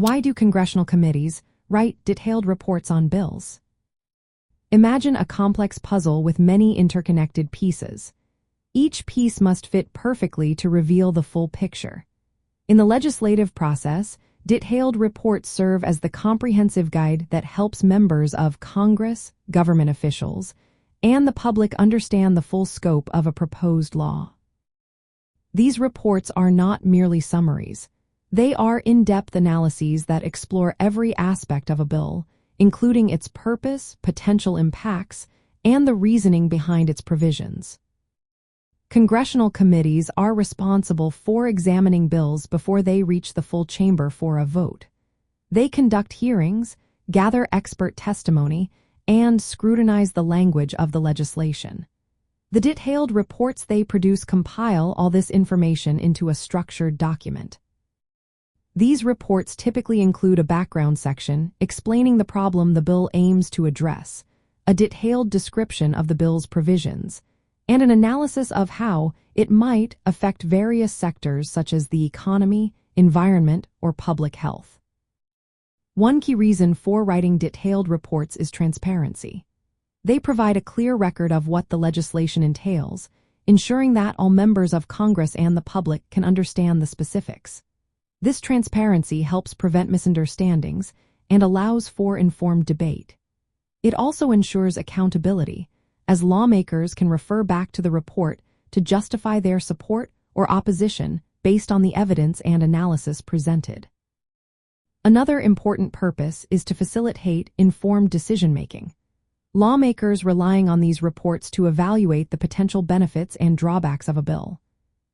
Why do congressional committees write detailed reports on bills? Imagine a complex puzzle with many interconnected pieces. Each piece must fit perfectly to reveal the full picture. In the legislative process, detailed reports serve as the comprehensive guide that helps members of Congress, government officials, and the public understand the full scope of a proposed law. These reports are not merely summaries. They are in-depth analyses that explore every aspect of a bill, including its purpose, potential impacts, and the reasoning behind its provisions. Congressional committees are responsible for examining bills before they reach the full chamber for a vote. They conduct hearings, gather expert testimony, and scrutinize the language of the legislation. The detailed reports they produce compile all this information into a structured document. These reports typically include a background section explaining the problem the bill aims to address, a detailed description of the bill's provisions, and an analysis of how it might affect various sectors such as the economy, environment, or public health. One key reason for writing detailed reports is transparency. They provide a clear record of what the legislation entails, ensuring that all members of Congress and the public can understand the specifics. This transparency helps prevent misunderstandings and allows for informed debate. It also ensures accountability, as lawmakers can refer back to the report to justify their support or opposition based on the evidence and analysis presented. Another important purpose is to facilitate informed decision-making. Lawmakers relying on these reports to evaluate the potential benefits and drawbacks of a bill.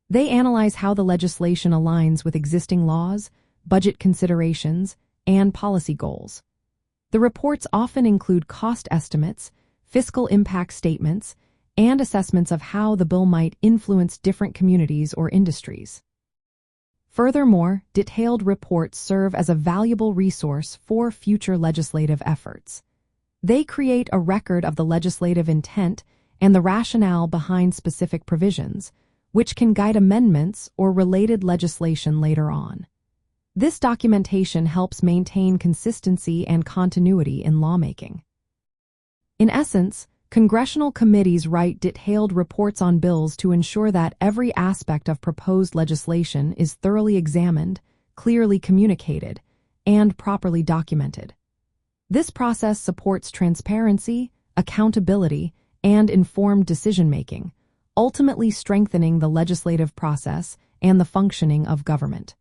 They analyze how the legislation aligns with existing laws, budget considerations, and policy goals. The reports often include cost estimates, fiscal impact statements, and assessments of how the bill might influence different communities or industries. Furthermore, detailed reports serve as a valuable resource for future legislative efforts. They create a record of the legislative intent and the rationale behind specific provisions, which can guide amendments or related legislation later on. This documentation helps maintain consistency and continuity in lawmaking. In essence, congressional committees write detailed reports on bills to ensure that every aspect of proposed legislation is thoroughly examined, clearly communicated, and properly documented. This process supports transparency, accountability, and informed decision-making, ultimately strengthening the legislative process and the functioning of government.